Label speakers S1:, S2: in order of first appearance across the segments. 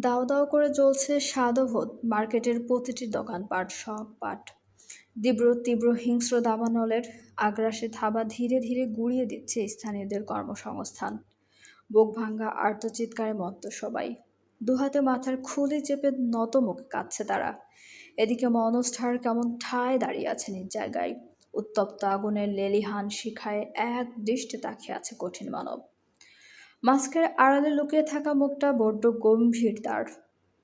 S1: দাও দাও করে জ্বলছে স্বাদবোধ, মার্কেটের প্রতিটি দোকানপাট সব পাট। তীব্র তীব্র হিংস্র দাবানলের আগ্রাসী থাবা ধীরে ধীরে গুঁড়িয়ে দিচ্ছে স্থানীয়দের কর্মসংস্থান। বুক ভাঙ্গা আর্তচিৎকারে মত্ত সবাই। দুহাতে মাথার খুলি চেপে নত মুখে কাঁদছে তারা। এদিকে মনস্টার কেমন ঠায় দাঁড়িয়ে আছে নিজ জায়গায়। উত্তপ্ত আগুনের লেলিহান শিখায় এক দৃষ্টে তাকিয়ে আছে কঠিন মানব। মাস্কের আড়ালে লুকিয়ে থাকা মুখটা বড্ড গম্ভীর তার।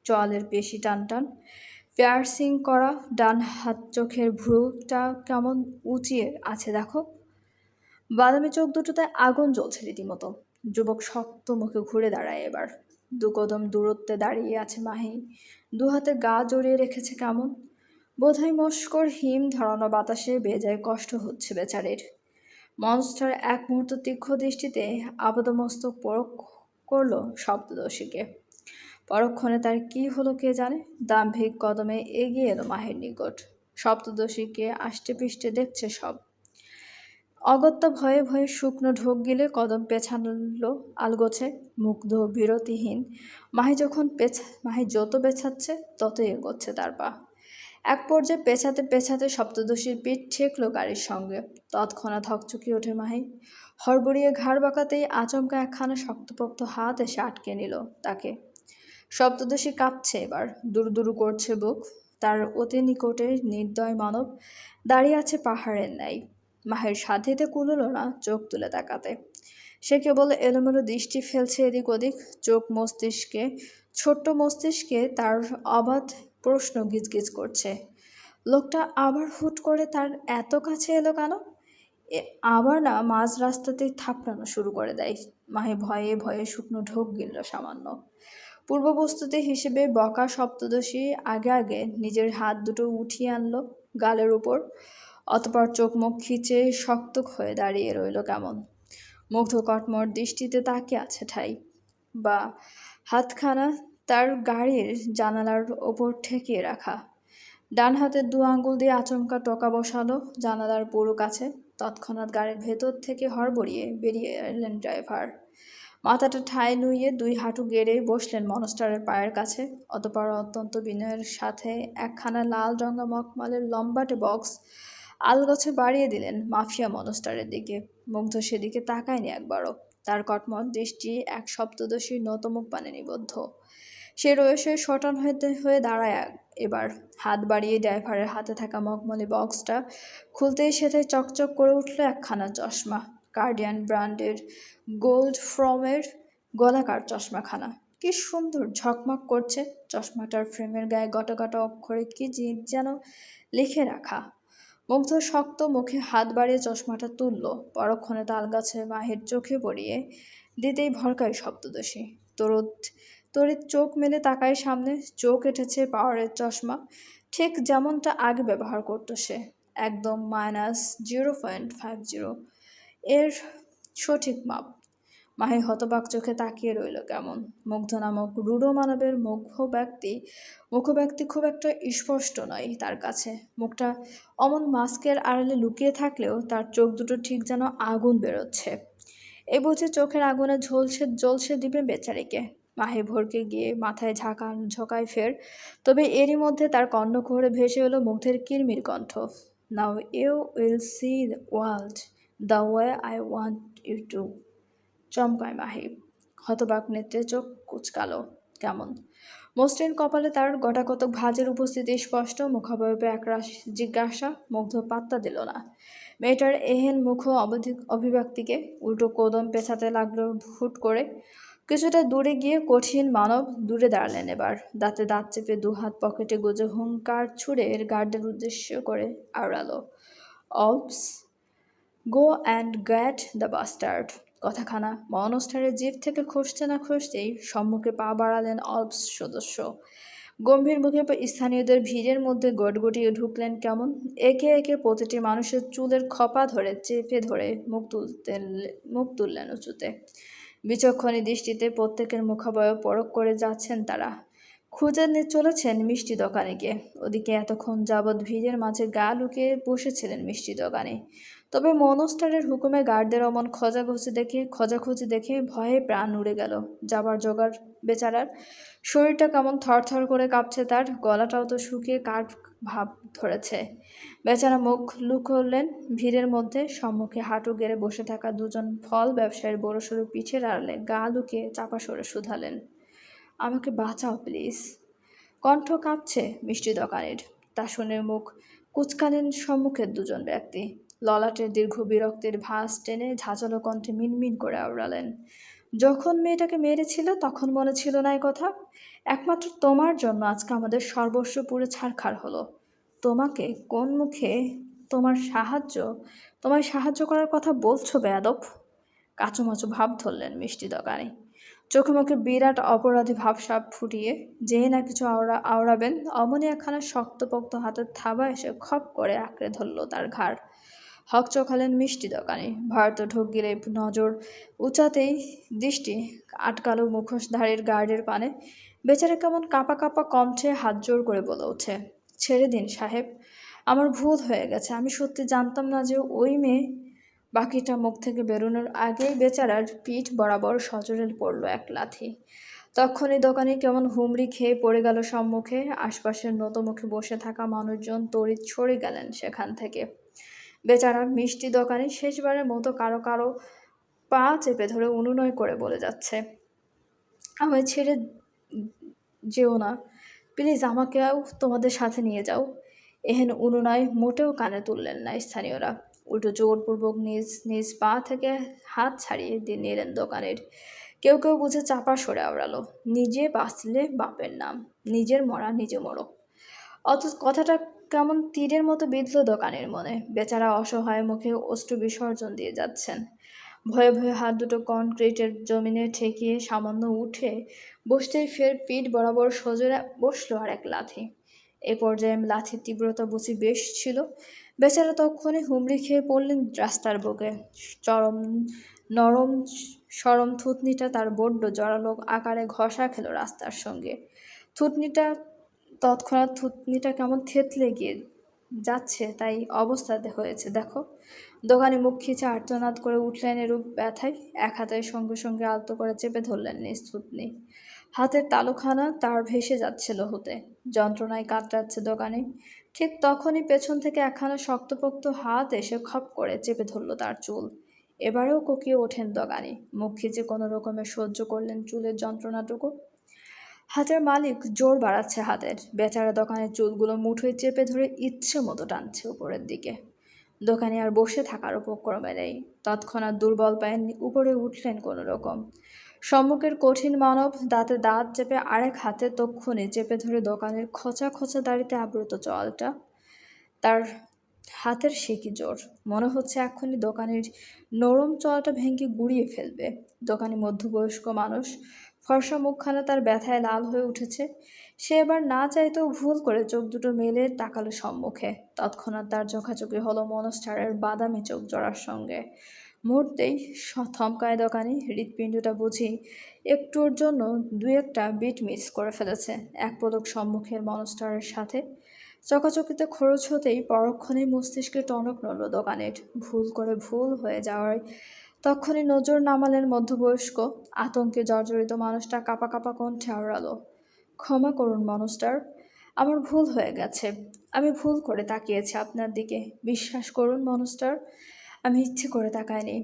S1: চোয়ালের পেশি টানটান, পিয়ার্সিং করা ডান হাত চোখের ভ্রুটা কেমন উঁচিয়ে আছে দেখো। বাদামি চোখ দুটোতে আগুন জ্বলছে রীতিমতো। যুবক শক্ত মুখে ঘুরে দাঁড়ায় এবার। দু কদম দূরত্বে দাঁড়িয়ে আছে মাহি। দুহাতে গা জড়িয়ে রেখেছে কেমন। বোধহয় মস্কর হিম ধরানো বাতাসে বেজায় কষ্ট হচ্ছে বেচারির। মনস্টার এক মুহূর্ত তীক্ষ্ণ দৃষ্টিতে আপাদমস্তক পরখ করল শব্দদোষীকে। পরক্ষণে তার কি হলো কে জানে। দাম্ভিক কদমে এগিয়ে এলো মাহের নিকট। সপ্তদশীকে আষ্টে পিষ্টে দেখছে সব। অগত্যা ভয়ে ভয়ে শুকনো ঢোক গিলে কদম পেছালো আলগোছে, মুগ্ধ বিরতিহীন। মাহি যত পেছাচ্ছে ততই এগোচ্ছে তার পা। এক পর্যায়ে পেছাতে পেছাতে সপ্তদশীর পিঠ ঠেকলো গাড়ির সঙ্গে। তৎক্ষণাৎ হকচকি ওঠে মাহি। হড়বড়িয়ে ঘাড় বাঁকাতেই আচমকা একখানা শক্তপোক্ত হাত এসে আটকে নিল তাকে। সপ্তদশী কাঁপছে এবার, দুরু করছে বুক। তার অতি নিকটে নির্দয় মানব দাঁড়িয়ে আছে পাহাড়ের ন্যায়। মাহের সাধ্যিতে কুলোলো না চোখ তুলে তাকাতে। সে কেবল এলোমেলো দৃষ্টি ফেলছে এদিক ওদিক। ছোট্ট মস্তিষ্কে তার অবাধ প্রশ্ন গিজগিজ করছে। লোকটা আবার হুট করে তার এত কাছে এলো কেন? আবার না মাঝ রাস্তাতেই থাপড়ানো শুরু করে দেয়। মাহি ভয়ে ভয়ে শুকনো ঢোক গিলল সামান্য। পূর্বপ্রস্তুতি হিসেবে বকা সপ্তদশী আগে আগে নিজের হাত দুটো উঠিয়ে আনলো গালের উপর। অতপর চোখ মুখ খিচে শক্ত হয়ে দাঁড়িয়ে রইল কেমন। মুগ্ধ কটমট দৃষ্টিতে তাকিয়ে আছে ঠাই। বা হাতখানা তার গাড়ির জানালার ওপর ঠেকিয়ে রাখা। ডান হাতের দু আঙ্গুল দিয়ে আচমকা টোকা বসালো জানালার পুরো কাছে। তৎক্ষণাৎ গাড়ির ভেতর থেকে হড়বড়িয়ে বেরিয়ে এলেন ড্রাইভার। মাথাটা ঠায় নুইয়ে দুই হাঁটু গেড়ে বসলেন মনস্টারের পায়ের কাছে। অতঃপর অত্যন্ত বিনয়ের সাথে একখানা লাল রঙা মখমলের লম্বাটে বক্স আলগোছে বাড়িয়ে দিলেন মাফিয়া মনস্টারের দিকে। মুগ্ধ সেদিকে তাকায়নি একবারও। তার কটমট দৃষ্টি এক সপ্তদশীর নতমুখ পানে নিবদ্ধ। সে রয়েছে শটান হয়ে দাঁড়ায় এবার। হাত বাড়িয়ে ড্রাইভারের হাতে থাকা মখমলি বক্সটা খুলতেই সেটাই চকচক করে উঠল একখানা চশমা। গার্ডিয়ান ব্র্যান্ডের গোল্ড ফ্রমের গোলাকার চশমাখানা। কি সুন্দর ঝকমক করছে। চশমাটার ফ্রেমের গায়ে গটা গটা অক্ষরে কি যেন লিখে রাখা। মুগ্ধ শক্ত মুখে হাত বাড়িয়ে চশমাটা তুলল। পরক্ষণে তালগাছে মাহির চোখে পড়িয়ে দিতেই ভরকায় সপ্তদশী। তড়িৎ চোখ মেলে তাকায় সামনে। চোখ এঁটেছে পাওয়ারের চশমা, ঠিক যেমনটা আগে ব্যবহার করতো সে। একদম -0.50 এর সঠিক মাপ। মাহি হতবাক চোখে তাকিয়ে রইল কেমন। মুগ্ধ নামক রূঢ় মানবের মুখব্যক্তি খুব একটা স্পষ্ট নয় তার কাছে। মুখটা অমন মাস্কের আড়ালে লুকিয়ে থাকলেও তার চোখ দুটো ঠিক যেন আগুন বেরোচ্ছে। এ বুঝে চোখের আগুনে জ্বলছে দিবে বেচারিকে। মাহি ভরকে গিয়ে মাথায় ঝোঁকায় ফের। তবে এরই মধ্যে তার কর্ণকুহরে ভেসে এলো মুগ্ধের কিরমির কণ্ঠ। Now you will see the world the way I want you to. চমকায় মাহি। হতবাক নেত্রে চোখ কুচকালো কেমন। মসৃণ কপালে তার গোটাকতক ভাঁজের উপস্থিতি স্পষ্ট। মুখাবয়বে একরাশ জিজ্ঞাসা। মুগ্ধ পাত্তা দিল না মেয়েটার এহেন মুখ অভিব্যক্তিকে। উল্টো কদম পেছাতে লাগলো হুট করে। কিছুটা দূরে গিয়ে কঠিন মানব দূরে দাঁড়ালেন এবার। দাঁতে দাঁত চেপে দুহাত পকেটে গুজে হুঙ্কার ছুড়ে গার্ডের উদ্দেশ্য করে আওড়ালো, অবস, go and get the bastard. কথাখানা মনস্টারের জিভ থেকে খসতে না খসতেই সম্মুখে পা বাড়ালেন অল্পস সদস্য। গম্ভীর মুখে স্থানীয়দের ভিড়ের মধ্যে গটগটিয়ে ঢুকলেন কেমন। একে একে প্রতিটি মানুষের চুলের খপা ধরে চেপে ধরে মুখ তুললেন উঁচুতে। বিচক্ষণী দৃষ্টিতে প্রত্যেকের মুখাবয়ব পরখ করে যাচ্ছেন তারা। খুঁজে চলেছেন মিষ্টি দোকানে গিয়ে। ওদিকে এতক্ষণ যাবৎ ভিড়ের মাঝে গা লুকিয়ে বসেছিলেন মিষ্টি দোকানে। তবে মনস্টারের হুকুমে গার্ডদের অমন খোঁজাখুঁজি দেখে ভয়ে প্রাণ উড়ে গেল। যাবার জোগাড় বেচারার। শরীরটা কেমন থরথর করে কাঁপছে তার, গলাটাও তো শুকিয়ে কাঠ ভাব ধরেছে। বেচারা মুখ লুকোলেন ভিড়ের মধ্যে। সম্মুখে হাঁটু গেড়ে বসে থাকা দুজন ফল ব্যবসায়ীর বড়সড় পিঠের আড়ালে গা লুকিয়ে চাপা সরে শুধালেন, আমাকে বাঁচাও প্লিজ। কণ্ঠ কাঁপছে মিষ্টি দোকানের। তা শুনে মুখ কুচকালেন সম্মুখের দুজন ব্যক্তি। ললাটের দীর্ঘ বিরক্তির ভাঁজ টেনে ঝাঁঝালো কণ্ঠে মিনমিন করে আওড়ালেন, যখন মেয়েটাকে মেরেছিল তখন মনে ছিল না এই কথা? একমাত্র তোমার জন্য আজকে আমাদের সর্বস্ব পুরো ছারখার হলো। তোমাকে কোন মুখে তোমায় সাহায্য করার কথা বলছো বেয়াদব? কাঁচুমাচু ভাব ধরলেন মিষ্টি দোকানি। চোখে মুখে বিরাট অপরাধী ভাবসাব ফুটিয়ে যে না কিছু আওড়াবেন, অমনি একখানা শক্তপোক্ত হাতের থাবা এসে খপ করে আঁকড়ে ধরল তার ঘাড়। হক চোখালেন মিষ্টি দোকানি। ভয়ার্ত ঢোক গিলে নজর উঁচাতেই দৃষ্টি আটকালো মুখোশধারীর গার্ডের পানে। বেচারা কেমন কাঁপা কাঁপা কণ্ঠে হাত জোর করে বলে ওঠে, ছেড়ে দিন সাহেব, আমার ভুল হয়ে গেছে, আমি সত্যি জানতাম না যে ওই মেয়ে। বাকিটা মুখ থেকে বেরোনোর আগেই বেচারার পিঠ বরাবর সজোরে পড়ল এক লাথি। তখনই দোকানি কেমন হুমড়ি খেয়ে পড়ে গেল সম্মুখে। আশপাশের নতমুখে বসে থাকা মানুষজন তড়িৎ সরে গেলেন সেখান থেকে। বেচারা মিষ্টি দোকানি শেষবারের মতো কারো কারো পা চেপে ধরে অনুনয় করে বলে যাচ্ছে, আমায় ছেড়ে যেও না প্লিজ, আমাকেও তোমাদের সাথে নিয়ে যাও। এহেন অনুনয় মোটেও কানে তুললেন না স্থানীয়রা। উল্টো জোরপূর্বক নিজ নিজ পা থেকে হাত ছাড়িয়ে দিয়ে নিলেন দোকানের। কেউ কেউ বুঝে চাপা সরে আওড়ালো, নিজে বাঁচলে বাপের নাম, নিজের মরা নিজে মরো। অথচ কথাটা কেমন তীরের মতো বিঁধল দোকানের মনে। বেচারা অসহায় মুখে অশ্রু বিসর্জন দিয়ে যাচ্ছেন। ভয়ে ভয়ে হাত দুটো কনক্রিটের জমিনে ঠেকিয়ে সামান্য উঠে বসতেই ফের পিঠ বরাবর সজোরে বসলো আর এক লাথি। এ পর্যায়ে লাথির তীব্রতা বুঝি বেশ ছিল। বেচারা তক্ষণে হুমড়ি খেয়ে পড়লেন রাস্তার বুকে। চরম নরম সরম থুতনিটা তার বড্ড জোরালো আকারে ঘষা খেল রাস্তার সঙ্গে। থুতনিটা কেমন থেতলে গিয়ে যাচ্ছে, তাই অবস্থাতে হয়েছে দেখো। দোকানি মুখ খিচে আর্তনাদ করে উঠলেন এরূপ ব্যথায়। এক হাতের সঙ্গে সঙ্গে আলতো করে চেপে ধরলেন নিজ থুতনি। হাতের তালুখানা তার ভেসে যাচ্ছিল হতে, যন্ত্রণায় কাতরাচ্ছে দোকানি। ঠিক তখনই পেছন থেকে একখানা শক্তপোক্ত হাত এসে খপ করে চেপে ধরল তার চুল। এবারেও কোকিয়ে ওঠেন দোকানি। মুখ খিচে কোনো রকমে সহ্য করলেন চুলের যন্ত্রণাটুকু। হাতের মালিক জোর বাড়াচ্ছে হাতের। বেচারা দোকানের চুলগুলো মুঠোয় চেপে ধরে ইচ্ছে মতো টানছে উপরের দিকে। দোকানে আর বসে থাকার উপক্রমে নেই। তৎক্ষণাৎ দুর্বল পায়ে উপরে উঠলেন কোনো রকম। সম্মুখের কঠিন মানব দাঁতে দাঁত চেপে আরেক হাতে তক্ষণে চেপে ধরে দোকানের খোঁচা খোঁচা দাড়িতে আবৃত চলটা। তার হাতের সে কি জোর! মনে হচ্ছে এক্ষুনি দোকানের নরম চলটা ভেঙে গুঁড়িয়ে ফেলবে। দোকানি মধ্যবয়স্ক মানুষ, ফর্সা মুখখানা তার ব্যথায় লাল হয়ে উঠেছে। সে এবার না চাইতেও ভুল করে চোখ দুটো মেলে তাকালো সম্মুখে। তৎক্ষণাৎ তার চোখাচোখি হলো মনস্টারের বাদামি চোখ জোড়ার সঙ্গে। মুহূর্তেই থমকায় দোকানি। হৃৎপিণ্ডটা বুঝি একটুর জন্য দু একটা বিট মিস করে ফেলেছে এক পলক সম্মুখের মনস্টারের সাথে। চকাচকিতে খরচ হতেই পরক্ষণেই মস্তিষ্কে টনক নড়ল দোকানের। ভুল হয়ে যাওয়ায় তখনই নজর নামালেন মধ্যবয়স্ক। আতঙ্কে জর্জরিত মানুষটা কাঁপা কাঁপা কণ্ঠে আওড়ালো, ক্ষমা করুন মনস্টার, আমার ভুল হয়ে গেছে। আমি ভুল করে তাকিয়েছি আপনার দিকে। বিশ্বাস করুন মনস্টার, আমি ইচ্ছে করে তাকাইনি।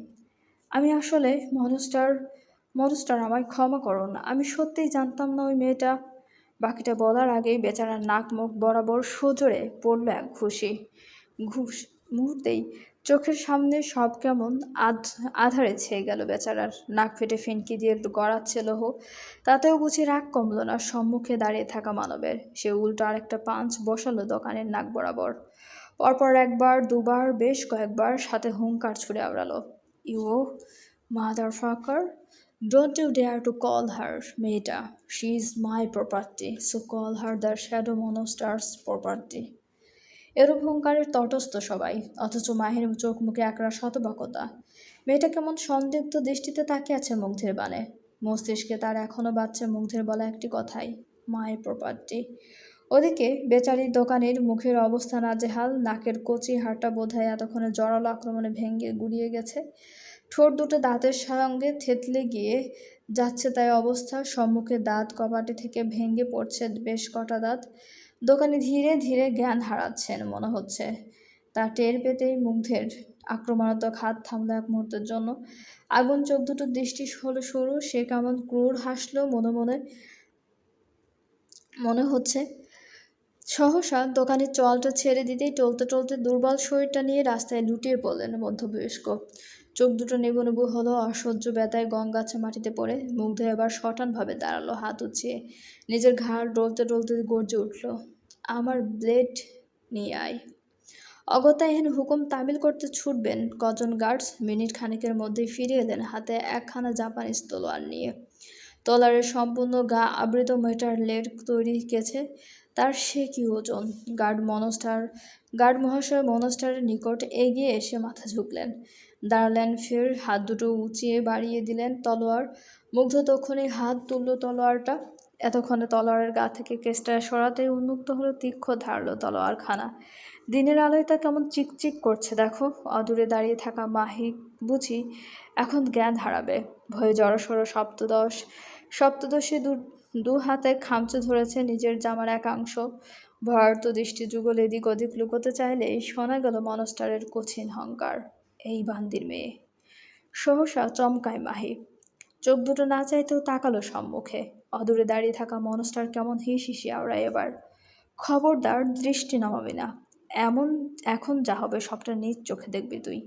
S1: আমি আসলে মনস্টার আমায় ক্ষমা করুন, আমি সত্যিই জানতাম না ওই মেয়েটা। বাকিটা বলার আগেই বেচারার নাক মুখ বরাবর সজোরে পড়ল এক ঘুষ। মুহূর্তেই চোখের সামনে সব কেমন আধারে ছেয়ে গেল বেচারার। নাক ফেটে ফিনকি দিয়ে গড়াচ্ছে লৌহ। তাতেও বুঝি রাগ কমল না সম্মুখে দাঁড়িয়ে থাকা মানবের। সে উল্টো আরেকটা পাঁচ বসালো দোকানের নাক বরাবর। পরপর একবার দুবার বেশ কয়েকবার সাথে হুঙ্কার ছুড়ে আওড়ালো, you motherfucker, don't you dare to call her মেয়েটা, she is my property, so call her the shadow monster's property. এরূপ হুঙ্কারের তটস্থ সবাই, অথচ মাহির চোখ মুখে একরা শতবাকতা। মেয়েটা কেমন সন্দিগ্ধ দৃষ্টিতে তাকিয়ে আছে মুগ্ধের বানে। মস্তিষ্কে তার এখনো বাজছে মুগ্ধের বলা একটি কথাই, মাই প্রপার্টি। ওদিকে বেচারি দোকানির মুখের অবস্থা নাজেহাল, নাকের কচি হাড়টা বোধহয় এতক্ষণে জড়ালো আক্রমণে ভেঙে গুড়িয়ে গেছে। ঠোঁট দুটো দাঁতের সঙ্গে থেতলে গিয়ে যাচ্ছে তাই অবস্থা। সম্মুখে দাঁত কপাটি থেকে ভেঙে পড়ছে বেশ কটা দাঁত। দোকানি ধীরে ধীরে জ্ঞান হারাচ্ছেন মনে হচ্ছে। তা টের পেতেই মুগ্ধের আক্রমণাত্মক হাত থামলো এক মুহূর্তের জন্য। আগুন চোখ দুটোর দৃষ্টি হলো শুরু। সে কেমন ক্রূর হাসলো মনে মনে। মনে হচ্ছে সহসা দোকানের চলটা ছেড়ে দিতেই টলতে টলতে দুর্বল শরীরটা নিয়ে রাস্তায় লুটিয়ে পড়লেন মধ্যবয়স্ক। চোখ দুটো নেবু নেবু হলো, অসহ্য ব্যথায় গঙ্গাছে মাটিতে পড়ে। মুগ্ধ এবার সটানভাবে দাঁড়ালো, হাত উঁচিয়ে। নিজের ঘাড় ডলতে ডলতে গর্জে উঠল, আমার ব্লেড নিয়ে আয়। অগত্যা এহেন হুকুম তামিল করতে ছুটবেন কজন গার্ডস। মিনিট খানেকের মধ্যেই ফিরে এলেন হাতে একখানা জাপানিজ তলোয়ার নিয়ে। তলোয়ারের সম্পূর্ণ গা আবৃত মেটার লেড তৈরি গেছে। তার সে কি ওজন! গার্ড মহাশয় মনস্টারের নিকট এগিয়ে এসে মাথা ঝুঁকলেন, দাঁড়ালেন, ফের হাত দুটো উঁচিয়ে বাড়িয়ে দিলেন তলোয়ার। মুগ্ধ তক্ষণে হাত তুলল তলোয়ারটা। এতক্ষণে তলোয়ারের গা থেকে কেসটা সরাতেই উন্মুক্ত হলো তীক্ষ্ণ ধারালো তলোয়ারখানা। দিনের আলোয় তা কেমন চিকচিক করছে দেখো। অদূরে দাঁড়িয়ে থাকা মাহি বুঝি এখন জ্ঞান হারাবে। ভয়ে জড়সড় সপ্তদশী দু হাতে খামচে ধরেছে নিজের জামার একাংশ। ভয়ার্ত দৃষ্টি যুগল এদিক ওদিক লুকোতে চাইলেই শোনা গেল মনস্টারের কঠিন হংকার, এই বান্দির মেয়ে। সহসা চমকায় মাহি। চোখ দুটো না চাইতেও তাকালো সম্মুখে। অদূরে দাঁড়িয়ে থাকা মনস্টার কেমন হিস হিসি আওড়ায় এবার। খবরদার দৃষ্টি নামাবি না। এখন যা হবে সবটা নিজ চোখে দেখবি তুই।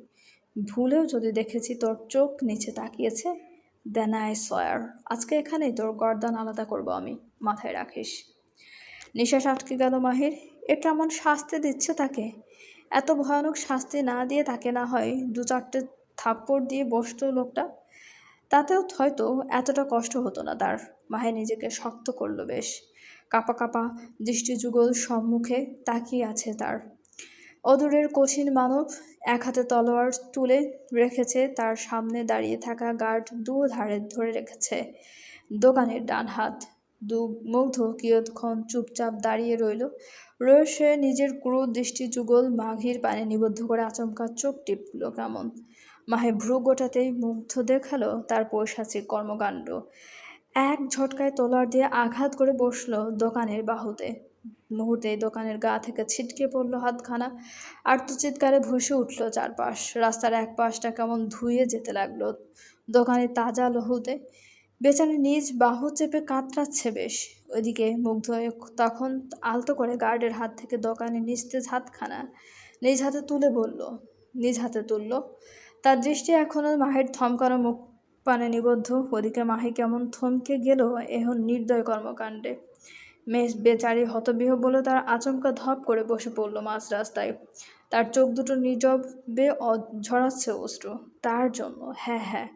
S1: ভুলেও যদি দেখেছি তোর চোখ নিচে তাকিয়েছে, দেন আই সোয়ার আজকে এখানেই তোর গর্দান আলাদা করব আমি, মাথায় রাখিস। নিঃশ্বাস আটকে গেল মাহির। এটা এমন শাস্তি দিচ্ছে তাকে। এত ভয়ানক শাস্তি না দিয়ে তাকে না হয় দু চারটে থাপ্পড় দিয়ে বসতো লোকটা, তাতেও হয়তো এতটা কষ্ট হতো না তার। মাহি নিজেকে শক্ত করলো বেশ। কাপা কাপা দৃষ্টিযুগল সম্মুখে তাকিয়ে আছে তার। অদূরের কঠিন মানব এক হাতে তলোয়ার তুলে রেখেছে, তার সামনে দাঁড়িয়ে থাকা গার্ড দু ধারে ধরে রেখেছে দোকানের ডান হাত। মুগ্ধ কিয়ৎক্ষণ চুপচাপ দাঁড়িয়ে রয়েছে নিজের ক্রুর দৃষ্টি যুগল মাঘির পানে নিবদ্ধ করে আচমকা চোখ টিপল কেমন। মাহে ভ্রু গোটাতেই মুগ্ধ দেখালো তার পৈশাচিক কর্মকাণ্ড। এক ঝটকায় তলোয়ার দিয়ে আঘাত করে বসলো দোকানের বাহুতে। মুহূর্তেই দোকানের গা থেকে ছিটকে পড়লো হাতখানা। আর্তচিৎকারে ভসে উঠল চারপাশ। রাস্তার এক পাশটা কেমন ধুয়ে যেতে লাগলো দোকানের তাজা লহুতে। বেচারি নিজ বাহু চেপে কাতরাচ্ছে বেশ। ওইদিকে মুগ্ধ তখন আলতো করে গার্ডের হাত থেকে দোকানের নিস্তেজ হাতখানা নিজ হাতে তুলল। তার দৃষ্টি এখনো মাহির থমকানো মুখ পানে নিবদ্ধ। ওদিকে মাহি কেমন থমকে গেল এখন নির্দয় কর্মকাণ্ডে। বেচারি হতবিহ বলে তার আচমকা ধপ করে বসে পড়ল মাঝ রাস্তায়। তার চোখ দুটো নীরবে ঝরাচ্ছে অশ্রু। তার জন্য, হ্যাঁ,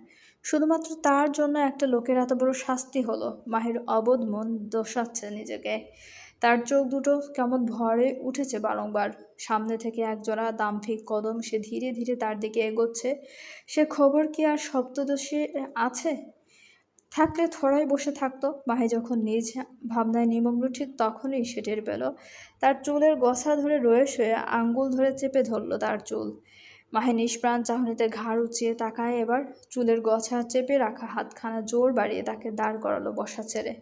S1: শুধুমাত্র তার জন্য একটা লোকের এত বড় শাস্তি হলো। মাহির অবোধ মন দোষাচ্ছে নিজেকে। তার চোখ দুটো কেমন ভরে উঠেছে বারংবার। সামনে থেকে একজোড়া দাম্ভিক কদম সে ধীরে ধীরে তার দিকে এগোচ্ছে। সে খবর কি আর সপ্তদশী আছে? থাকলে থোড়াই বসে থাকতো। মাহি যখন নিজ ভাবনায় নিমগ্ন ঠিক তখনই সে টের পেল তার চুলের গোছা ধরে রয়ে আঙ্গুল ধরে চেপে ধরল তার চুল। মাহি নিষ্প্রাণ চাহনিতে ঘাড় উঁচিয়ে তাকায় এবার। চুলের গোছা চেপে রাখা হাতখানা জোর বাড়িয়ে তাকে দাঁড় করালো বসা ছেড়ে।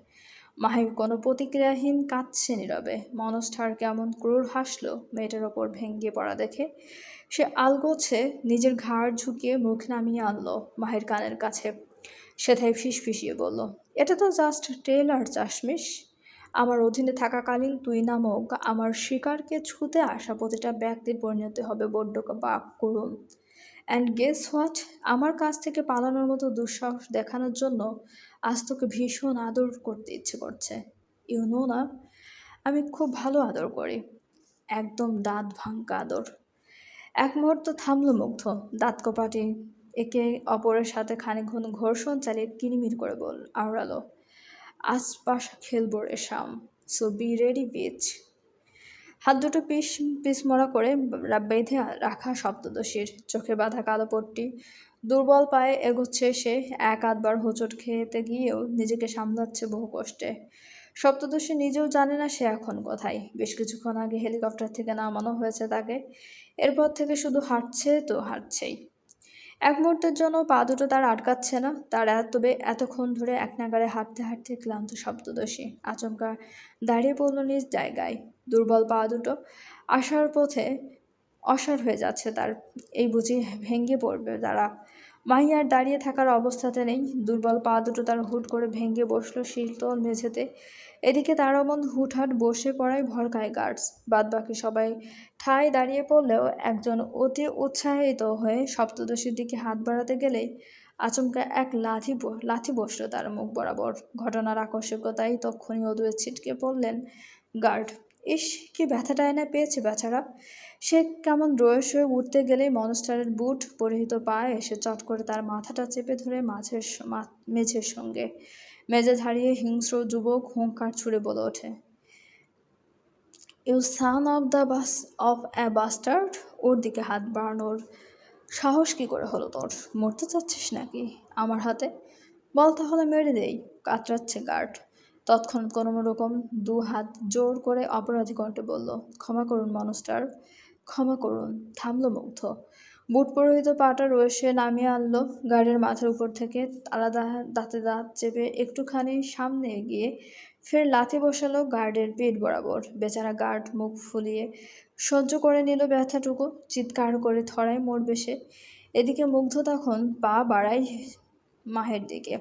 S1: মাহি কোনো প্রতিক্রিয়াহীন কাঁদছে নীরবে। মনস্টার কেমন ক্রূর হাসলো মেয়েটার ওপর ভেঙে পড়া দেখে। সে আলগোছে নিজের ঘাড় ঝুঁকিয়ে মুখ নামিয়ে আনলো মাহির কানের কাছে। সেথায় ফিসফিসিয়ে বলল, এটা তো জাস্ট টেইলার চাশমিশ। আমার অধীনে থাকাকালীন তুই নামক আমার শিকারকে ছুতে আসা প্রতিটা ব্যক্তির পরিণতি হবে বড্ড পাপ করুন। অ্যান্ড গেস হোয়াট, আমার কাছ থেকে পালানোর মতো দুঃসাহস দেখানোর জন্য আজ তোকে ভীষণ আদর করতে ইচ্ছে করছে। ইউ নো না, আমি খুব ভালো আদর করি, একদম দাঁত ভাঙা আদর। এক মুহূর্ত থামল মুগ্ধ। দাঁত কপাটি একে অপরের সাথে খানিকক্ষণ ঘর্ষণ চালিয়ে কিরিমির করে আওড়ালো, আশপাশ খেলবো রে শাম, সো বি রেডি বিচ। হাত দুটো পিসমরা করে বেঁধে রাখা সপ্তদশীর চোখে বাঁধা কালো পট্টি। দুর্বল পায়ে এগোচ্ছে সে। এক আধবার হোঁচট খেতে গিয়েও নিজেকে সামলাচ্ছে বহু কষ্টে। সপ্তদশী নিজেও জানে না সে এখন কোথায়। বেশ কিছুক্ষণ আগে হেলিকপ্টার থেকে নামানো হয়েছে তাকে। এরপর থেকে শুধু হাঁটছে তো হাঁটছেই। এক মুহূর্তের জন্য পা দুটো তার আটকাচ্ছে না। তার এতক্ষণ ধরে এক নাগাড়ে হাঁটতে হাঁটতে ক্লান্ত সপ্তদশী আচমকা দাঁড়িয়ে পড়ল নিজ জায়গায়। দুর্বল পা দুটো আসার পথে অসাড় হয়ে যাচ্ছে তার। এই বুঝি ভেঙে পড়বে তারা। মাহি আর দাঁড়িয়ে থাকার অবস্থাতে নেই। দুর্বল পা দুটো তার হুট করে ভেঙে বসলো শীতল মেঝেতে। এদিকে তার অমন হুটহাট বসে পড়ায় ভরকায় গার্ডস। বাদবাকি সবাই ঠায় দাঁড়িয়ে পড়লেও একজন অতি উৎসাহিত হয়ে সপ্তদশীর দিকে হাত বাড়াতে গেলেই আচমকা এক লাথি বসলো তার মুখ বরাবর। ঘটনার আকস্মিকতায় তক্ষুনি অদূরে ছিটকে পড়লেন গার্ড। ইস, কি ব্যথাটায় না পেয়েছে বেচারা। সে কেমন রয়েস হয়ে উঠতে গেলেই মনস্টারের বুট পরিহিত পায়ে এসে চট করে তার মাথাটা চেপে ধরে মেঝের সঙ্গে মেজে হারিয়ে হিংস্র যুবক হুঙ্কার ছুড়ে বলে ওঠে, you son of a bastard! ওর দিকে হাত বাড়ানোর সাহস কি করে হলো তোর? মরতে চাচ্ছিস নাকি আমার হাতে? বল তাহলে মেরে দেই, কাতরাচ্ছে গার্ড। তৎক্ষণাৎ কোনো রকম দু হাত জোর করে অপরাধী কণ্ঠে বলল, ক্ষমা করুন মনস্টার, ক্ষমা করুন। থামলো মুগ্ধ। বুট পরিহিত পাটা রয়েছে নামিয়ে আনলো গার্ডের মাথার উপর থেকে। আলাদা দাঁতে দাঁত চেপে একটুখানি সামনে এগিয়ে ফের লাথি বসালো গার্ডের পেট বরাবর। বেচারা গার্ড মুখ ফুলিয়ে সহ্য করে নিল ব্যথাটুকু। চিৎকার করে থড়ায় মরবে সে। এদিকে মুগ্ধ তখন পা বাড়ায় মাহের দিকে।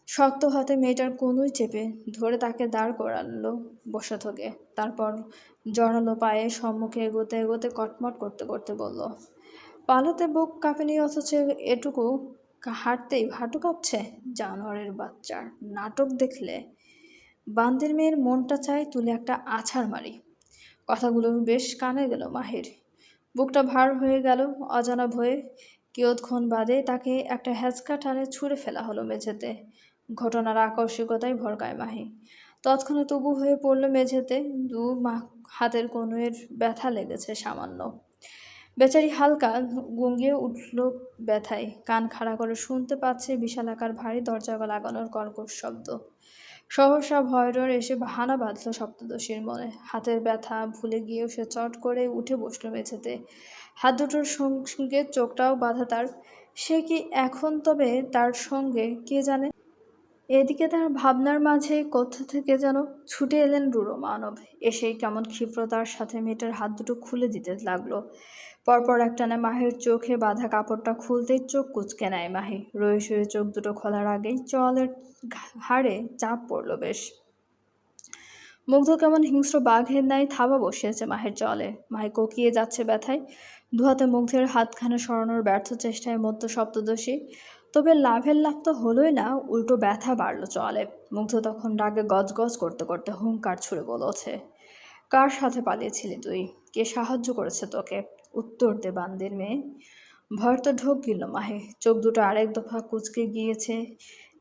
S1: শক্ত হাতে মেয়েটার কনুই চেপে ধরে তাকে দাঁড় করালো বসা থেকে। তারপর জড়ালো পায়ে সম্মুখে এগোতে এগোতে কটমট করতে করতে বলল, পালাতে বুক কাঁপেনি অথচ এটুকু হাঁটতেই হাঁটু কাঁপছে? জানোয়ারের বাচ্চার নাটক দেখলে বান্দির মেয়ের মনটা চায় তুলে একটা আছাড় মারি। কথাগুলো বেশ কানে গেল মাহির। বুকটা ভার হয়ে গেল অজানা ভয়ে। কিয়ৎক্ষণ বাদে তাকে একটা হ্যাঁচকা টানে ছুঁড়ে ফেলা হলো মেঝেতে। ঘটনার আকস্মিকতায় ভরকায় মাহি। তৎক্ষণাৎ তবু হয়ে পড়ল মেঝেতে। হাতের কনুইয়ের ব্যথা লেগেছে সামান্য। বেচারি হালকা গুঙ্গিয়ে উঠল ব্যথায়। কান খাড়া করে শুনতে পাচ্ছে বিশালাকার ভারী দরজা লাগানোর কর্কশ শব্দ। সহসা ভয়ডর এসে হানা বাঁধল সপ্তদশীর মনে। হাতের ব্যথা ভুলে গিয়েও সে চট করে উঠে বসল মেঝেতে। হাত দুটোর সঙ্গে চোখটাও বাঁধা তার। সে কি এখন তবে তার সঙ্গে কে জানে? এদিকে তার ভাবনার মাঝে কোথা থেকে যেন ছুটে এলেন রুড়ো মানব। এসেই কেমন ক্ষিপ্রতার সাথে মেয়েটার হাত দুটো খুলে দিতে লাগলো। পরপর একটানে মাহির চোখে বাঁধা কাপড়টা খুলতেই চোখ কুঁচকে নেয় মাহি। রয়ে শুয়ে চোখ দুটো খোলার আগেই চোয়ালের হাড়ে চাপ পড়ল বেশ। মুগ্ধ কেমন হিংস্র বাঘের ন্যায় থাবা বসিয়েছে মাহির চলে। মাহি কোকিয়ে যাচ্ছে ব্যথায়। দুহাতে মুগ্ধের হাতখানা সরানোর ব্যর্থ চেষ্টায় মধ্য সপ্তদশী। তবে লাভের লাভ তো হলোই না, উল্টো ব্যথা বাড়ল চলে। মুগ্ধ তখন রাগে গজগজ করতে করতে হুঙ্কার ছুড়ে বলেছে, কার সাথে পালিয়েছিলি তুই? কে সাহায্য করেছে তোকে? উত্তর দে বান্দির মেয়ে। ভয় তো ঢোক গেল মাহে। চোখ দুটো আরেক দফা কুঁচকে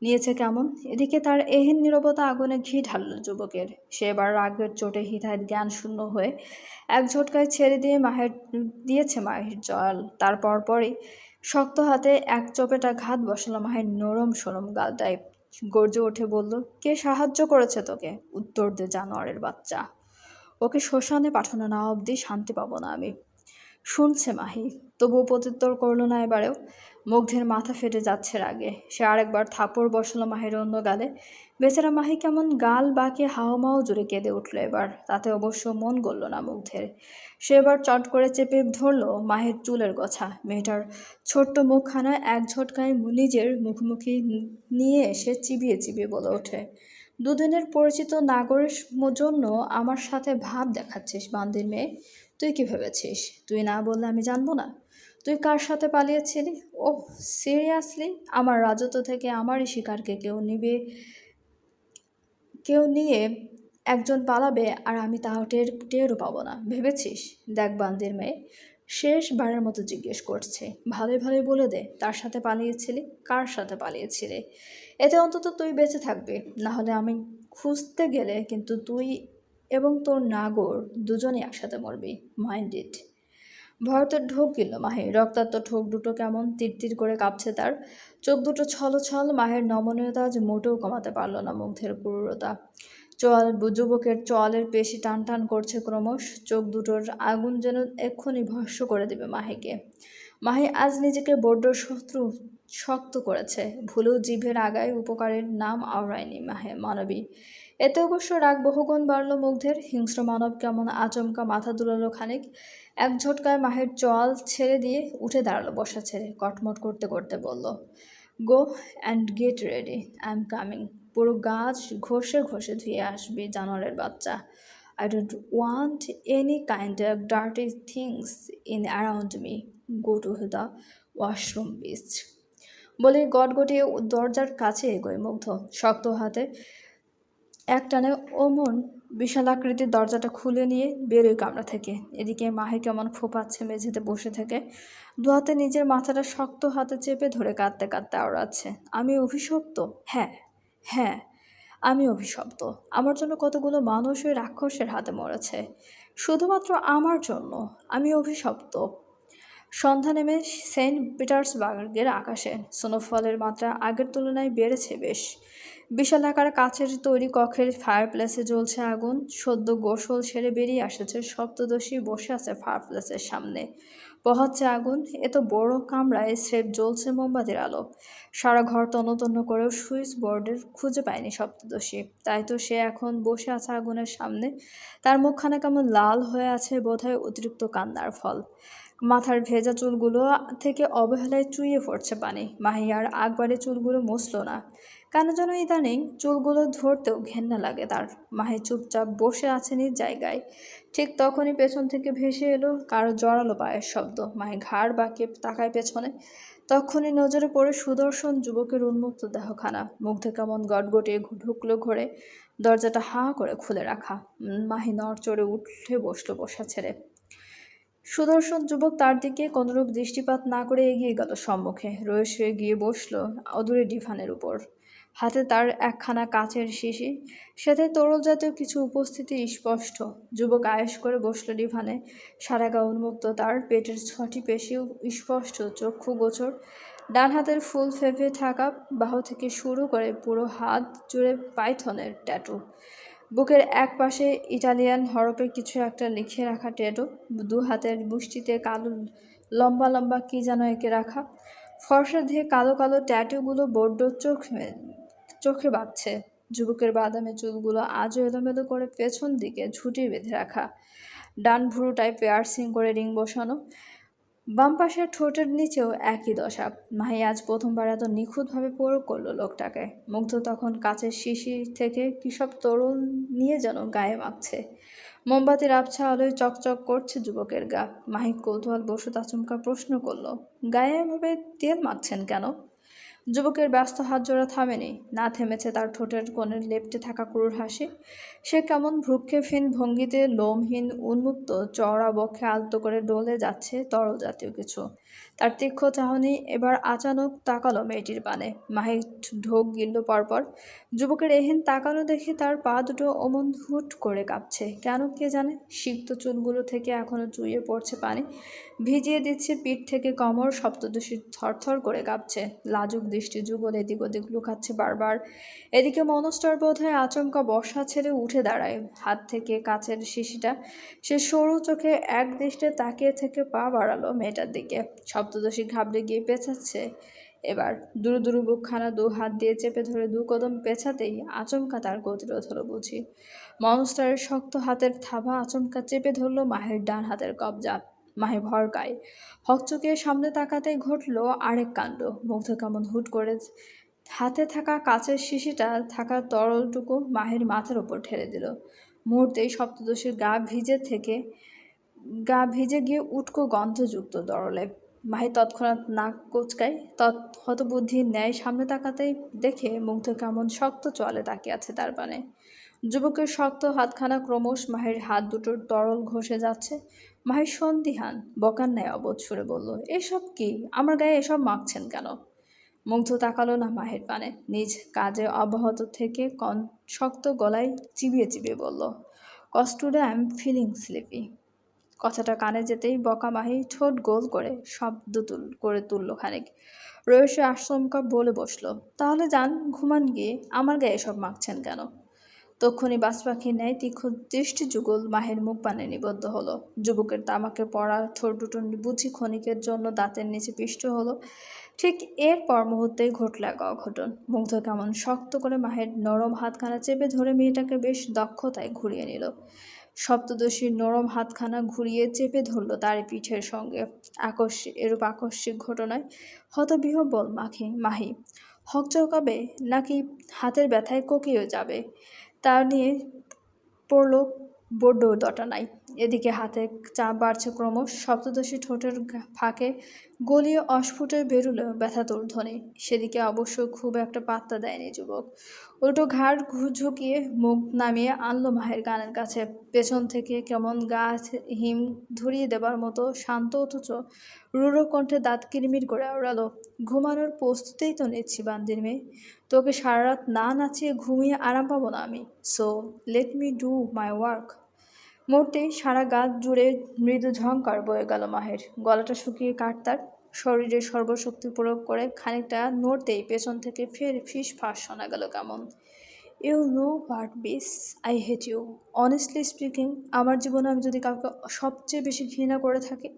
S1: নিয়েছে কেমন। এদিকে তার এহেন নীরবতা আগুনে ঘি ঢালল যুবকের। সে এবার রাগের চোটে হিতাহিত জ্ঞান শূন্য হয়ে এক ঝটকায় ছেড়ে দিয়েছে মাহির জল। তারপর পরই শক্ত হাতে এক চপেটা ঘাত বসালো মাহির নরম সরম গালটায়। গর্জে উঠে বলল, কে সাহায্য করেছে তোকে? উত্তর দে জানোয়ারের বাচ্চা। ওকে শ্মশানে পাঠানো না অবধি শান্তি পাবো না আমি। শুনছে মাহি, তবুও প্রত্যুত্তর করলো না এবারেও। মুগ্ধের মাথা ফেটে যাচ্ছে রাগে। সে আরেকবার থাপড় বসালো মাহির অন্য গালে। বেচারা মাহি কেমন গাল বাঁকিয়ে হাওমাও জুড়ে কেঁদে উঠল এবার। তাতে অবশ্য মন গলল না মুগ্ধের। সে এবার চট করে চেপে ধরল মাহির চুলের গোছা। মেয়েটার ছোট্ট মুখখানা এক ঝটকায় নিজের মুখোমুখি নিয়ে এসে চিবিয়ে চিবিয়ে বলে ওঠে, দুদিনের পরিচিত নাগরের জন্য আমার সাথে ভাব দেখাচ্ছিস বান্দির মেয়ে? তুই কি ভেবেছিস তুই না বললে আমি জানবো না? তুই কার সাথে পালিয়েছিলি? ওহ, সিরিয়াসলি? আমার রাজত্ব থেকে আমারই শিকারকে কেউ নিয়ে একজন পালাবে আর আমি তাও টেরও পাবো না ভেবেছিস? দেখ বান্দির মেয়ে, শেষবারের মতো জিজ্ঞেস করছে, ভালোই ভালোই বলে দে, তার সাথে পালিয়েছিলি? কার সাথে পালিয়েছিলি? এতে অন্তত তুই বেঁচে থাকবি। না হলে আমি খুঁজতে গেলে কিন্তু তুই এবং তোর নাগর দুজনেই একসাথে মরবি। Mind it. ভয় তো ঢোক গেল মাহির। রক্তাক্ত ঠোক দুটো কেমন তিরতির করে কাঁপছে তার। চোখ দুটো ছলছল। মাহের নমনীয়তা আজ মোটেও কমাতে পারল না মুগ্ধের ক্রূরতা। যুবকের চোয়ালের পেশি টান টান করছে ক্রমশ, চোখ দুটোর আগুন যেন এক্ষুনি ভস্ম করে দেবে মাহিকে। মাহি আজ নিজেকে বড্ড শক্ত করেছে, ভুলেও জিভের আগায় উপকারের নাম আওড়ায়নি মানবী। এতে অবশ্য রাগ বহুগুণ বাড়ল মুগ্ধের। হিংস্র মানব কেমন আচমকা মাথা দুলালো খানিক, এক ঝটকায় মাহির চোয়াল ছেড়ে দিয়ে উঠে দাঁড়ালো বসা ছেড়ে, কটমট করতে করতে বলল, গো and get ready, I am coming. পুরো গাছ ঘষে ঘষে ধুয়ে আসবি জানোয়ারের বাচ্চা। I don't want any kind of dirty things in around me. Go to the washroom beach. বলে গটগটিয়ে দরজার কাছে এগোয় মুগ্ধ, শক্ত হাতে একটানে ওমন বিশালাকৃতির দরজাটা খুলে নিয়ে বেরোয় কামরা থেকে। এদিকে মাহি কেমন ফোপাচ্ছে মেঝেতে বসে থেকে, দুহাতে নিজের মাথাটা শক্ত হাতে চেপে ধরে কাঁদতে কাঁদতে আওড়াচ্ছে, আমি অভিশপ্ত। হ্যাঁ হ্যাঁ, আমি অভিশপ্ত। আমার জন্য কতগুলো মানুষ ওই রাক্ষসের হাতে মরেছে, শুধুমাত্র আমার জন্য আমি অভিশপ্ত। সন্ধ্যা নেমে সেন্ট পিটার্সবার্গের আকাশে স্নোফলের মাত্রা আগের তুলনায় বেড়েছে বেশ। বিশালাকার কাচের তৈরি কক্ষের ফায়ারপ্লেসে জ্বলছে আগুন। সদ্য গোসল সেরে বেরিয়ে আসছে সপ্তদশী, বসে আছে ফায়ারপ্লেসের সামনে, পোহাচ্ছে আগুন। এত বড় কামরায় স্রেফ জ্বলছে মোমবাতির আলো। সারা ঘর তন্ন করেও সুইচ বোর্ডের খুঁজে পায়নি সপ্তদশী। তাই তো সে এখন বসে আছে আগুনের সামনে। তার মুখখানা কেমন লাল হয়ে আছে, বোধহয় অতিরিক্ত কান্নার ফল। মাথার ভেজা চুলগুলো থেকে অবহেলায় চুইয়ে পড়ছে পানি। মাহি আর একবারে চুলগুলো মুছল না, কেন যেন ইদানিং চুলগুলো ধরতেও ঘেন্না লাগে তার। মাহি চুপচাপ বসে আছে নিজ জায়গায়। ঠিক তখনই পেছন থেকে ভেসে এলো কারো জোরালো পায়ের শব্দ। মাহি ঘাড় বাঁকিয়ে তাকায় পেছনে, তখনই নজরে পড়ে সুদর্শন যুবকের উন্মুক্ত দেহখানা। মুগ্ধে কেমন গটগটিয়ে ঢুকলো ঘরে, দরজাটা হাঁ করে খুলে রাখা। মাহি নড়চড়ে উঠে বসলো বসা ছেড়ে। সুদর্শন যুবক তার দিকে কোনরূপ দৃষ্টিপাত না করে এগিয়ে গেল সম্মুখে, রয়ে গিয়ে বসল অদূরে ডিভানের উপর। হাতে তার একখানা কাচের শিশি, সাথে তরল জাতীয় কিছু উপস্থিতি স্পষ্ট। যুবক আয়েশ করে বসল ডিভানে, সারা গা উন্মুক্ত, তার পেটের 6টি পেশিও স্পষ্ট, চক্ষু গোচর। ডান হাতের ফুল ফেঁপে থাকা বাহু থেকে শুরু করে পুরো হাত জুড়ে পাইথনের ট্যাটু। বুকের এক পাশে ইটালিয়ান হরপে কিছু একটা লিখে রাখা ট্যাটু। দু হাতের মুষ্টিতে কালো লম্বা লম্বা কি যেন এঁকে রাখা। ফর্সা দিয়ে কালো কালো ট্যাটুগুলো বড্ড চোখে বাজছে। যুবকের বাদামি চুলগুলো আজও এলোমেলো করে পেছন দিকে ঝুঁটি বেঁধে রাখা। ডান ভুরুটায় পিয়ার্সিং করে রিং বসানো। বাম পাশের ঠোঁটের নিচেও একই দশা। মাহি আজ প্রথমবার এত নিখুঁতভাবে প্রয়োগ করলো লোকটাকে। মুগ্ধ তখন কাচের শিশি থেকে কিসব তরল নিয়ে যেন গায়ে মাখছে। মোমবাতির আবছা আলোয় চকচক করছে যুবকের গা। মাহি কৌতূহল বশত আচমকা প্রশ্ন করলো, গায়ে এভাবে তেল মাখছেন কেন? যুবকের ব্যস্ত হাত জোড়া থামেনি, না থেমেছে তার ঠোঁটের কোণে লেপ্টে থাকা ক্রূর হাসি। সে কেমন ভ্রুক্ষেপহীন ভঙ্গিতে লোমহীন উন্মুক্ত চওড়া বক্ষে আলতো করে ডলে যাচ্ছে তরল জাতীয় কিছু। তার তীক্ষ্ণ চাহনি এবার আচানক তাকালো মেয়েটির পানে। মাহি ঢোক গিলল পরপর। যুবকের এহেন তাকানো দেখে তার পা দুটো অমন হুট করে কাঁপছে কেন কে জানে। সিক্ত চুলগুলো থেকে এখনো চুইয়ে পড়ছে পানি, ভিজিয়ে দিচ্ছে পিঠ থেকে কোমর। সপ্তদশী থরথর করে কাঁপছে, লাজুক দৃষ্টি যুগল এদিক ওদিক লুকাচ্ছে বারবার। এদিকে মনস্টার বোধহয় আচমকা বসা ছেড়ে উঠে দাঁড়ায়, হাত থেকে কাচের শিশিটা সে সরু চোখে এক দৃষ্টে তাকিয়ে থেকে পা বাড়ালো মেয়েটার দিকে। সপ্তদশী ঘাবড়ে গিয়ে পেঁচাচ্ছে এবার। দুরু দুরু বুকখানা দু হাত দিয়ে চেপে ধরে 2 কদম পেছাতেই আচমকা তার গতিরোধ হলো বুঝি। মনস্টারের শক্ত হাতের থাবা আচমকা চেপে ধরল মাহির ডান হাতের কবজা। মাহি ভরকায়, হকচকিয়ে সামনে তাকাতেই ঘটল আরেক কাণ্ড। মুগ্ধ কেমন হুট করে হাতে থাকা কাচের শিশিটা থাকা তরলটুকু মাহির মাথার উপর ঠেলে দিল। মুহূর্তেই সপ্তদশীর গা ভিজে গিয়ে উটকো গন্ধযুক্ত তরলে। মাহি তৎক্ষণাৎ নাক কোচকায়, হতবুদ্ধির ন্যায় সামনে তাকাতেই দেখে মুগ্ধ কেমন শক্ত চলে তাকিয়ে আছে তার পানে। যুবকের শক্ত হাতখানা ক্রমশ মাহির হাত দুটোর তরল ঘষে যাচ্ছে। মাহি সন্দিহান বকার ন্যায় অবোধ সুরে বলল, এসব কি? আমার গায়ে এসব মাখছেন কেন? মুগ্ধ তাকালো না মাহির পানে, নিজ কাজে অব্যাহত থেকে শক্ত গলায় চিবিয়ে চিবিয়ে বলল, কস্টুডে আই এম ফিলিং স্লিপি। কথাটা কানে যেতেই বকা মাহি ঠোঁট গোল করে শব্দ তুলল খানিক। রয়েসে আচমকা বলে বসলো, তাহলে যান ঘুমান গিয়ে, আমার গায়ে এসব মাখছেন কেন? তক্ষুনি বাজ পাখির ন্যায় তীক্ষ্ণ দৃষ্টি যুগল মাহের মুখ পানে নিবদ্ধ হলো। যুবকের তামাকে পড়া ঠোঁট দুটো বুঝি ক্ষণিকের জন্য দাঁতের নিচে পিষ্ট হলো। ঠিক এরপর মুহূর্তেই ঘটল এক অঘটন। মুগ্ধ কেমন শক্ত করে মাহের নরম হাতখানা চেপে ধরে মেয়েটাকে বেশ দক্ষতায় ঘুরিয়ে নিল। সপ্তদশীর নরম হাতখানা ঘুরিয়ে চেপে ধরল তারই পিঠের সঙ্গে। এরূপ আকস্মিক ঘটনায় হতবিহ্বল মাহি হকচকাবে নাকি হাতের ব্যথায় কোকিয়ে যাবে তা নিয়ে পড়ল বড্ড দটা নাই। এদিকে হাতে চাপ বাড়ছে ক্রমশ। সপ্তদশী ঠোঁটের ফাঁকে গলিয়ে অস্ফুটে বেরুলো ব্যথাতুর ধ্বনি। সেদিকে অবশ্য খুব একটা পাত্তা দেয়নি যুবক। উল্টো ঘাড় ঝুঁকিয়ে মুখ নামিয়ে আনলো মাহের কানের কাছে। পেছন থেকে কেমন গা হিম ধরিয়ে দেবার মতো শান্ত অথচ রূঢ় কণ্ঠে দাঁত কিরমির করে আওড়ালো, ঘুমানোর প্রস্তুতিই তো নিচ্ছি বান্দির মেয়ে। তোকে সারা রাত না নাচিয়ে ঘুমিয়ে আরাম পাবো না আমি। So let me do my work. মুহূর্তেই সারা গা জুড়ে মৃদু ঝংকার বয়ে গেল মাহের। গলাটা শুকিয়ে কাটতার। শরীরে সর্বশক্তি প্রয়োগ করে খানিকটা নড়তেই পেছন থেকে ফের ফিস ফাঁস শোনা গেল কেমন। You know what bitch, I hate you. Honestly speaking, আমার জীবনে আমি যদি কাউকে সবচেয়ে বেশি ঘৃণা করে থাকি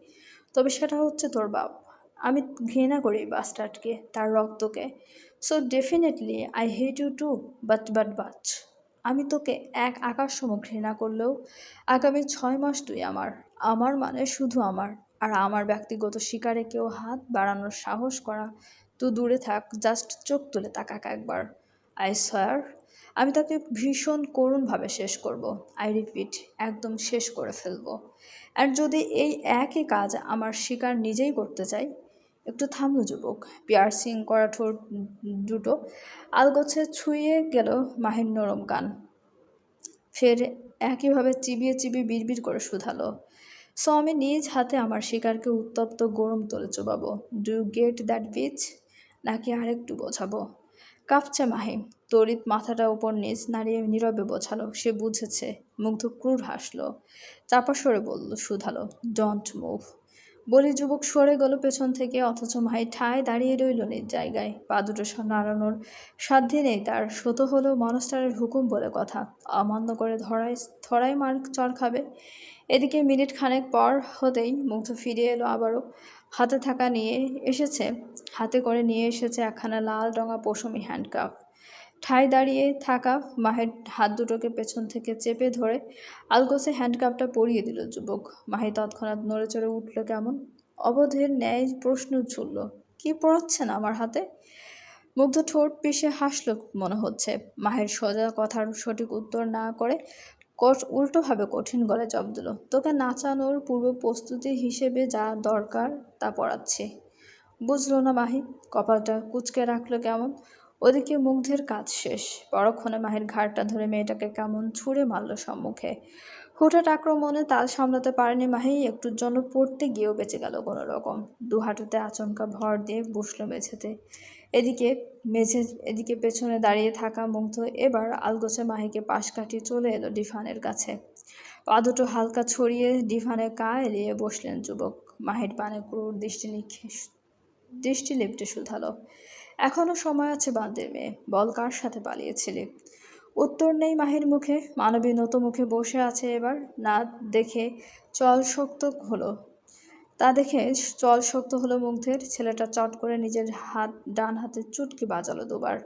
S1: তবে সেটা হচ্ছে তোর বাপ। আমি ঘৃণা করি বাস্টার্ডকে, তার রক্তকে। So definitely I hate you too. But আমি তোকে এক আকাশসম ঘৃণা করলেও আগামী 6 মাস তুই আমার। আমার মানে শুধু আমার। আর আমার ব্যক্তিগত শিকারে কেউ হাত বাড়ানোর সাহস করা তুই দূরে থাক, জাস্ট চোখ তুলে তাকাক একবার। আই সোয়ার আমি তাকে ভীষণ করুণভাবে শেষ করব। আই রিপিট, একদম শেষ করে ফেলবো। আর যদি এই একই কাজ আমার শিকার নিজেই করতে চাই। একটু থামলো যুবক। পিয়ার্সিং করা ঠোঁট দুটো আলগোছে ছুঁয়ে গেল মাহির নরম কান। ফের একইভাবে চিবিয়ে চিবিয়ে বিড়বিড় করে শুধালো, সো আমি নিজ হাতে আমার শিকারকে উত্তপ্ত গরম তোলে চোবাবো। Do you get that bitch? নাকি আরেকটু বোঝাবো? কাঁপছে মাহি। তড়িৎ মাথাটা উপর নিচ নাড়িয়ে নীরবে বোঝালো সে বুঝেছে। মুগ্ধ ক্রূর হাসলো। চাপা সরে বলল, শুধালো, ডোন্ট মুভ। বলি যুবক সরে গেল পেছন থেকে, অথচ মাহি ঠায় দাঁড়িয়ে রইল নিজ জায়গায়। পা দুটো নাড়ানোর সাধ্যে নেই তার। শত হলেও মনস্টারের হুকুম বলে কথা, অমান্য করে ধরাই মার চর খাবে। এদিকে মিনিট খানেক পর হতেই মুগ্ধ ফিরে এলো আবারও। হাতে করে নিয়ে এসেছে একখানা লাল রঙা পশমি হ্যান্ডকাফ। ঠায় দাঁড়িয়ে থাকা মাহের হাত দুটোকে পেছন থেকে চেপে ধরে আলগোছে হ্যান্ডকাপটা পরিয়ে দিল যুবক। মাহি তৎক্ষণাৎ নড়ে চড়ে উঠল কেমন। অবধের ন্যায় প্রশ্ন ছুড়ল, কি পড়াচ্ছেন আমার হাতে? মুগ্ধ ঠোঁট পিষে হাসল মনে হচ্ছে। মাহের সোজা কথার সঠিক উত্তর না করে উল্টোভাবে কঠিন গলায় জবাব দিল, তোকে নাচানোর পূর্ব প্রস্তুতি হিসেবে যা দরকার তা পড়াচ্ছি। বুঝলো না মাহি। কপালটা কুঁচকে রাখলো কেমন। ওদিকে মুগ্ধের কাজ শেষ। পরক্ষণে মাহির ঘাড়টা ধরে মেয়েটাকে কেমন ছুঁড়ে মারল সম্মুখে। হুটহাট আক্রমণে তাল সামলাতে পারেনি মাহি। একটুর জন্য পড়তে গিয়েও বেঁচে গেল কোনো রকম। দু হাঁটুতে আচমকা ভর দিয়ে বসলো মেঝেতে। এদিকে পেছনে দাঁড়িয়ে থাকা মুগ্ধ এবার আলগোছে মাহিকে পাশ কাটিয়ে চলে এলো ডিফানের কাছে। পা দুটো হালকা ছড়িয়ে ডিফানের গা এলিয়ে বসলেন যুবক। মাহির পানে ক্রূর দৃষ্টি লেপটে শুধালো, এখনো সময় আছে বান্দির মেয়ে, বল কার সাথে পালিয়েছিলি? উত্তর নেই মাহির মুখে। মানবী নত মুখে বসে আছে এবার। দেখে চল শক্ত হলো মুগ্ধের। ছেলেটা চট করে নিজের ডান হাতে চুটকি বাজালো দুবার।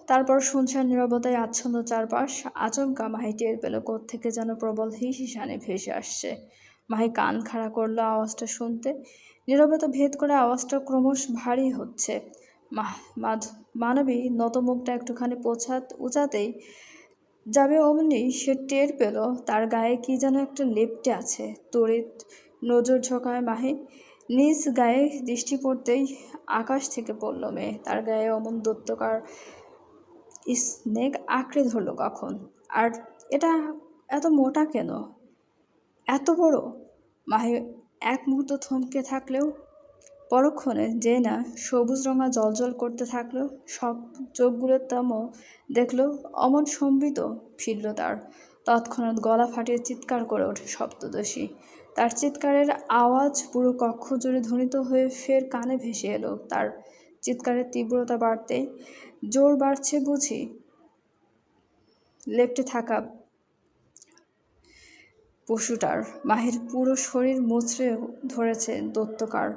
S1: তারপর শুনশান নীরবতায় আচ্ছন্ন চারপাশ। আচমকা মাহি টের পেল কোত্থেকে যেন প্রবল হিসিসানে ভেসে আসছে। মাহি কান খাড়া করলো আওয়াজটা শুনতে। নীরবতা ভেদ করে আওয়াজটা ক্রমশ ভারী হচ্ছে। মানবী নত মুখটা একটুখানি উঁচাতেই যাবে অমনি সে টের পেল তার গায়ে কি যেন একটা লেপ্টে আছে। তড়িৎ নজর ঝোঁকায় মাহি। নিজ গায়ে দৃষ্টি পড়তেই আকাশ থেকে পড়ল মেয়ে। তার গায়ে অমন দৈত্যকার স্নেক আঁকড়ে ধরল কখন? আর এটা এত মোটা কেন, এত বড়? মাহি এক মুহূর্ত থমকে থাকলেও পরক্ষণে যে না সবুজ রঙা জলজল করতে থাকলো সব চোখগুলোর তেমন দেখলো অমন সম্বিত ফিরল তার। তৎক্ষণাৎ গলা ফাটিয়ে চিৎকার করে ওঠে সপ্তদশী। তার চিৎকারের আওয়াজ পুরো কক্ষ জুড়ে ধ্বনিত হয়ে ফের কানে ভেসে এলো। তার চিৎকারের তীব্রতা বাড়তেই, জোর বাড়ছে বুঝি। লেপ্টে থাকা পশুটার মাহির পুরো শরীর মুচড়ে ধরেছে দৈত্যকার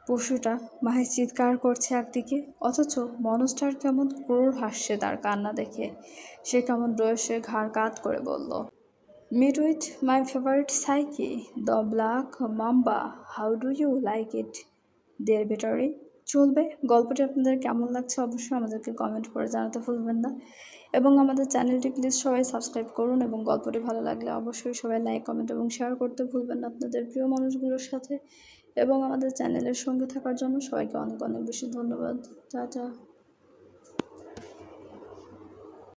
S1: পশুটা। মাহি চিৎকার করছে একদিকে, অথচ মনস্টার কেমন ক্রূর হাসছে তার কান্না দেখে। সে কেমন রয়েসে ঘাড় কাত করে বলল, meet with my favourite psyche, the black mamba. How do you like it there battery? চলবে। গল্পটি আপনাদের কেমন লাগছে অবশ্যই আমাদেরকে কমেন্ট করে জানাতে ভুলবেন না, এবং আমাদের চ্যানেলটি প্লিজ সবাই সাবস্ক্রাইব করুন, এবং গল্পটি ভালো লাগলে অবশ্যই সবাই লাইক, কমেন্ট এবং শেয়ার করতে ভুলবেন না আপনাদের প্রিয় মানুষগুলোর সাথে। এবং আমাদের চ্যানেলের সঙ্গে থাকার জন্য সবাইকে অনেক অনেক বেশি ধন্যবাদ। টাটা।